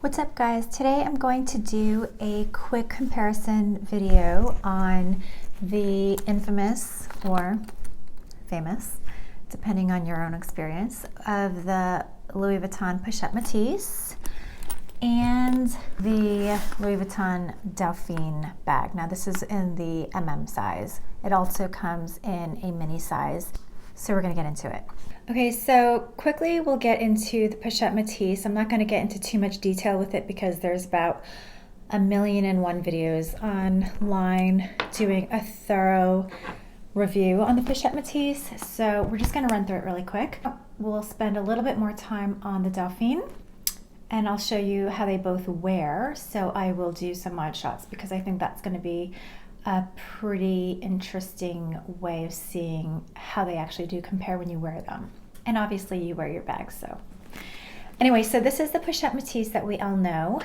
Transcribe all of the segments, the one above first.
What's up guys? Today I'm going to do a quick comparison video on the infamous or famous, depending on your own experience, of the Louis Vuitton Pochette Metis and the Louis Vuitton Dauphine bag. Now this is in the MM size. It also comes in a mini size, so we're gonna get into it. Okay, so quickly we'll get into the Pochette Metis. I'm not going to get into too much detail with it because there's about 1,000,001 videos online doing a thorough review on the Pochette Metis. So we're just going to run through it really quick. We'll spend a little bit more time on the Dauphine and I'll show you how they both wear. So I will do some mod shots because I think that's going to be a pretty interesting way of seeing how they actually do compare when you wear them. And obviously you wear your bags, so. Anyway, so this is the Pochette Metis that we all know,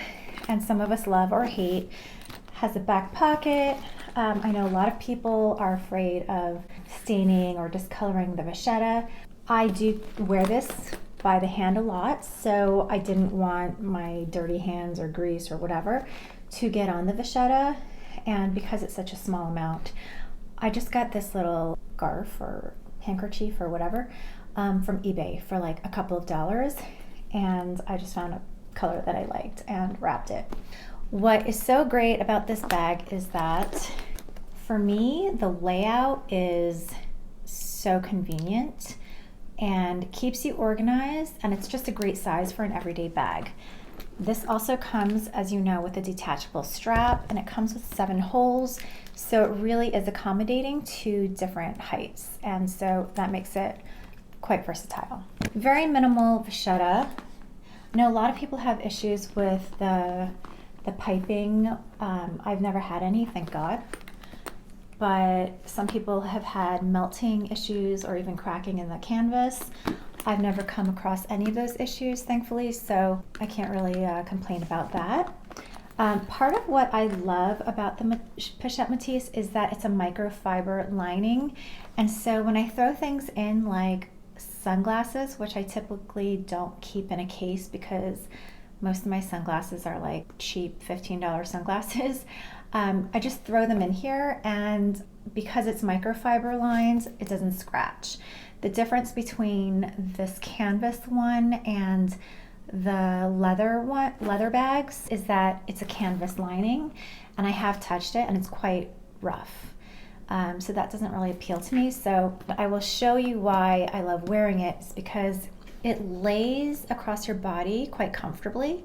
and some of us love or hate. Has a back pocket. I know a lot of people are afraid of staining or discoloring the vachetta. I do wear this by the hand a lot, so I didn't want my dirty hands or grease or whatever to get on the vachetta. And because it's such a small amount, I just got this little scarf or handkerchief or whatever from eBay for like a couple of dollars, and I just found a color that I liked and wrapped it. What is so great about this bag is that for me, the layout is so convenient and keeps you organized, and it's just a great size for an everyday bag. This also comes, as you know, with a detachable strap, and it comes with 7 holes, so it really is accommodating to different heights, and so that makes it quite versatile. Very minimal vachetta. I know a lot of people have issues with the piping. I've never had any, thank God, but some people have had melting issues or even cracking in the canvas. I've never come across any of those issues, thankfully, so I can't really complain about that. Part of what I love about the Pochette Metis is that it's a microfiber lining, and so when I throw things in like sunglasses, which I typically don't keep in a case because most of my sunglasses are like cheap $15 sunglasses, I just throw them in here, and because it's microfiber lines, it doesn't scratch. The difference between this canvas one and the leather bags is that it's a canvas lining, and I have touched it and it's quite rough. So that doesn't really appeal to me. So I will show you why I love wearing it. It's because it lays across your body quite comfortably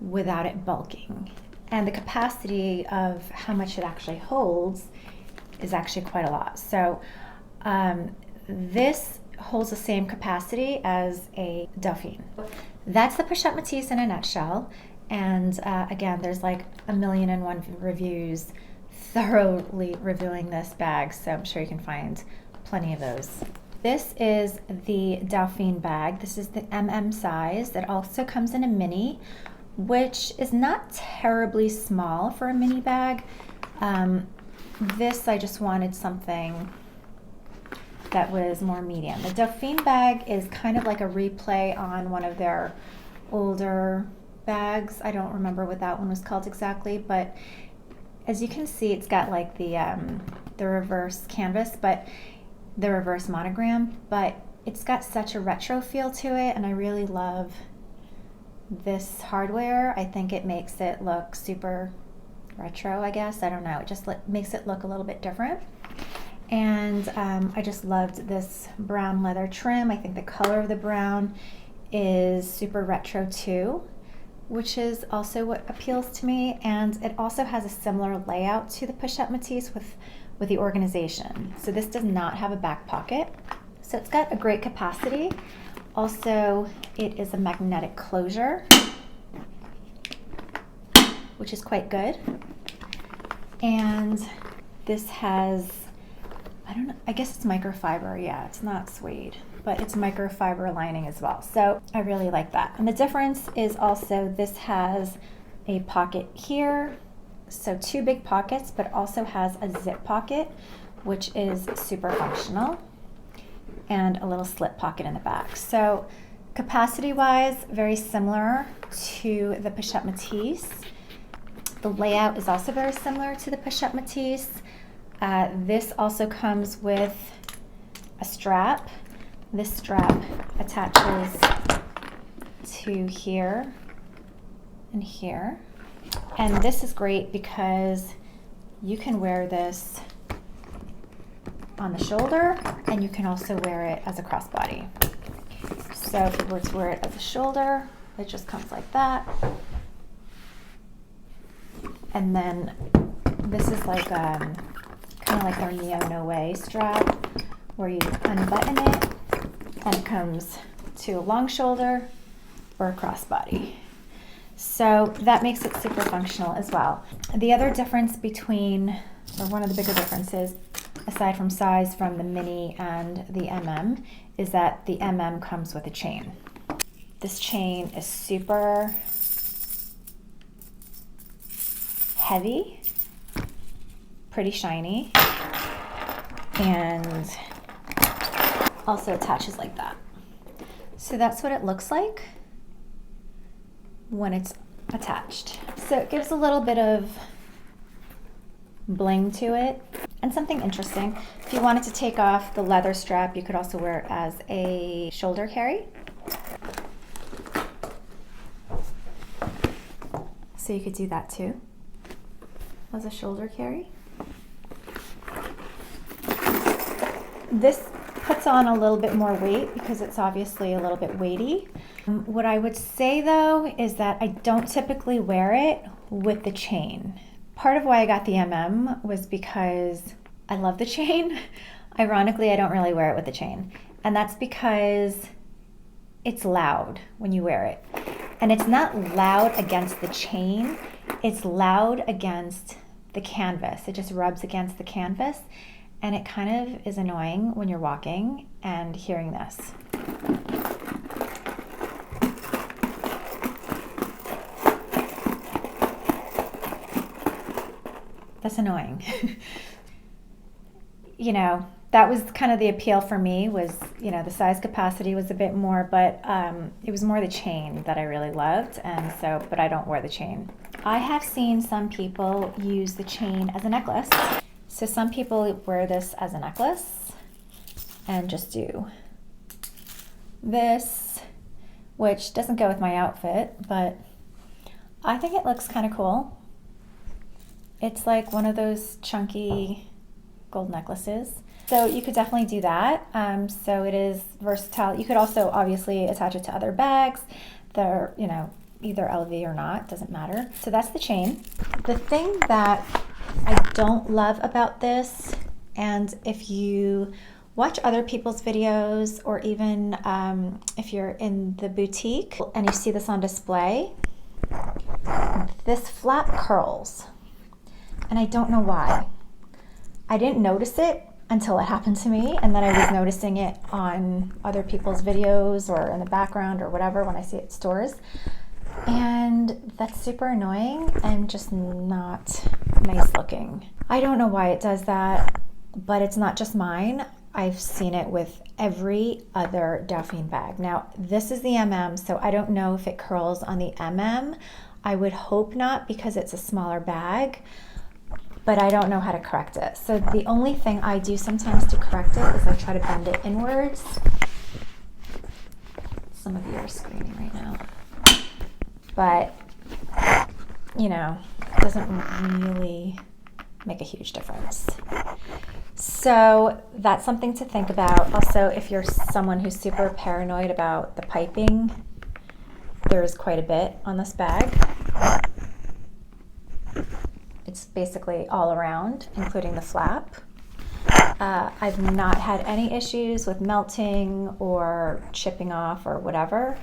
without it bulking. And the capacity of how much it actually holds is actually quite a lot. So this holds the same capacity as a Dauphine. That's the Pochette Metis in a nutshell. And again, there's like 1,000,001 reviews thoroughly reviewing this bag, so I'm sure you can find plenty of those. This is the Dauphine bag. This is the MM size. That also comes in a mini, which is not terribly small for a mini bag. This, I just wanted something that was more medium. The Dauphine bag is kind of like a replay on one of their older bags. I don't remember what that one was called exactly, but as you can see, it's got like the reverse canvas, but the reverse monogram, but it's got such a retro feel to it, and I really love this hardware. I think it makes it look super retro, I guess. I don't know. It just makes it look a little bit different. And I just loved this brown leather trim. I think the color of the brown is super retro too, which is also what appeals to me. And it also has a similar layout to the Pochette Metis with the organization. So this does not have a back pocket. So it's got a great capacity. Also, it is a magnetic closure, which is quite good. And this has, I don't know, I guess it's microfiber. Yeah, it's not suede, but it's microfiber lining as well. So I really like that. And the difference is also this has a pocket here. So 2 big pockets, but also has a zip pocket, which is super functional, and a little slip pocket in the back. So Capacity-wise, very similar to the Pochette Metis. The layout is also very similar to the Pochette Metis. This also comes with a strap. This strap attaches to here and here. And this is great because you can wear this on the shoulder, and you can also wear it as a crossbody. So if you were to wear it as a shoulder, it just comes like that. And then this is like kind of like their Neo No Way strap, where you unbutton it and it comes to a long shoulder or a crossbody. So that makes it super functional as well. The other difference between, or one of the bigger differences, aside from size from the Mini and the MM, is that the MM comes with a chain. This chain is super heavy, pretty shiny, and also attaches like that. So that's what it looks like when it's attached. So it gives a little bit of bling to it and something interesting. If you wanted to take off the leather strap, you could also wear it as a shoulder carry. So you could do that too, as a shoulder carry. This puts on a little bit more weight because it's obviously a little bit weighty. What I would say though is that I don't typically wear it with the chain. Part of why I got the MM was because I love the chain. Ironically, I don't really wear it with the chain. And that's because it's loud when you wear it. And it's not loud against the chain, it's loud against the canvas. It just rubs against the canvas, and it kind of is annoying when you're walking and hearing this. That's annoying. You know, that was kind of the appeal for me, was, you know, the size capacity was a bit more, but it was more the chain that I really loved, and so, but I don't wear the chain. I have seen some people use the chain as a necklace. So some people wear this as a necklace and just do this, which doesn't go with my outfit, but I think it looks kind of cool. It's like one of those chunky gold necklaces. So you could definitely do that. So it is versatile. You could also obviously attach it to other bags. They're, you know, either LV or not, doesn't matter. So that's the chain. The thing that I don't love about this, and if you watch other people's videos, or even if you're in the boutique and you see this on display, this flap curls. And I don't know why. I didn't notice it until it happened to me, and then I was noticing it on other people's videos or in the background or whatever when I see it at stores. And that's super annoying and just not nice looking. I don't know why it does that, but it's not just mine. I've seen it with every other Dauphine bag. Now, this is the MM, so I don't know if it curls on the MM. I would hope not, because it's a smaller bag, but I don't know how to correct it. So the only thing I do sometimes to correct it is I try to bend it inwards. Some of you are screaming right now. But, you know, it doesn't really make a huge difference. So that's something to think about. Also, if you're someone who's super paranoid about the piping, there is quite a bit on this bag. It's basically all around, including the flap. I've not had any issues with melting or chipping off or whatever.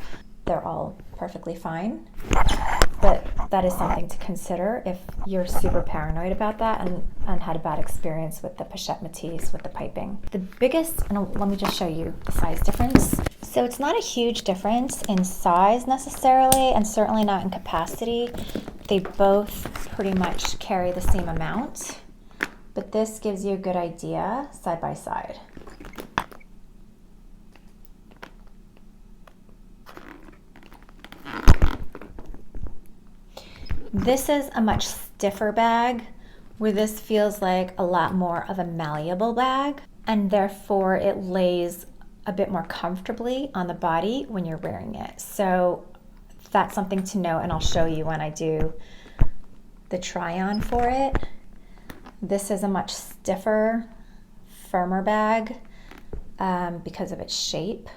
They're all perfectly fine. But that is something to consider if you're super paranoid about that and had a bad experience with the Pochette Metis with the piping. The biggest, and let me just show you the size difference. So it's not a huge difference in size necessarily, and certainly not in capacity. They both pretty much carry the same amount, but this gives you a good idea side by side. This is a much stiffer bag, where this feels like a lot more of a malleable bag, and therefore it lays a bit more comfortably on the body when you're wearing it. So that's something to note, and I'll show you when I do the try on for it. This is a much stiffer, firmer bag because of its shape.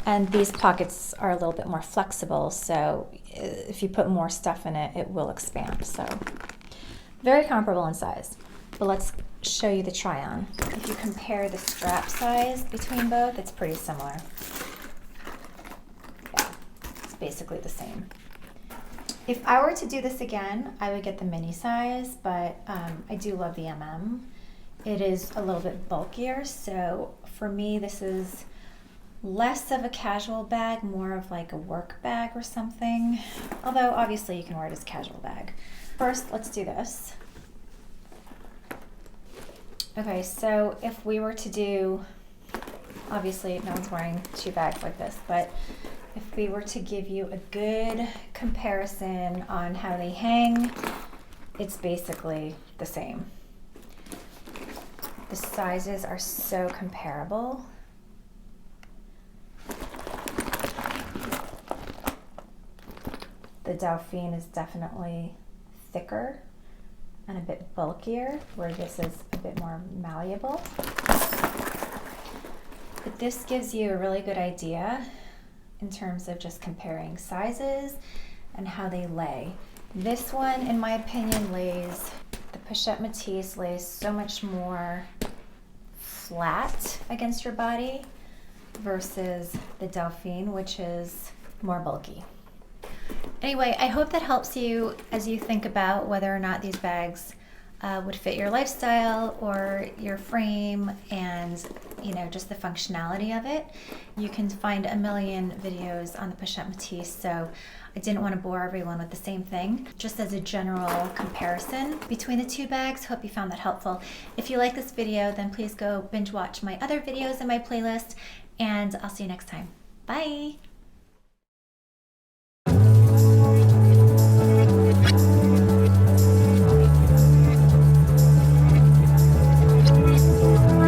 And these pockets are a little bit more flexible, so if you put more stuff in it, it will expand. So very comparable in size. But let's show you the try on. If you compare the strap size between both, it's pretty similar. Yeah, it's basically the same. If I were to do this again, I would get the mini size, but I do love the MM. It is a little bit bulkier, so for me this is less of a casual bag, more of like a work bag or something. Although obviously you can wear it as a casual bag. First, let's do this. Okay, so if we were to do, obviously no one's wearing two bags like this, but if we were to give you a good comparison on how they hang, it's basically the same. The sizes are so comparable. The Dauphine is definitely thicker and a bit bulkier, where this is a bit more malleable. But this gives you a really good idea in terms of just comparing sizes and how they lay. This one, in my opinion, lays, the Pochette Metis lays so much more flat against your body versus the Dauphine, which is more bulky. Anyway, I hope that helps you as you think about whether or not these bags would fit your lifestyle or your frame, and just the functionality of it. You can find a million videos on the Pochette Metis, so I didn't want to bore everyone with the same thing. Just as a general comparison between the two bags, hope you found that helpful. If you like this video, then please go binge watch my other videos in my playlist, and I'll see you next time. Bye!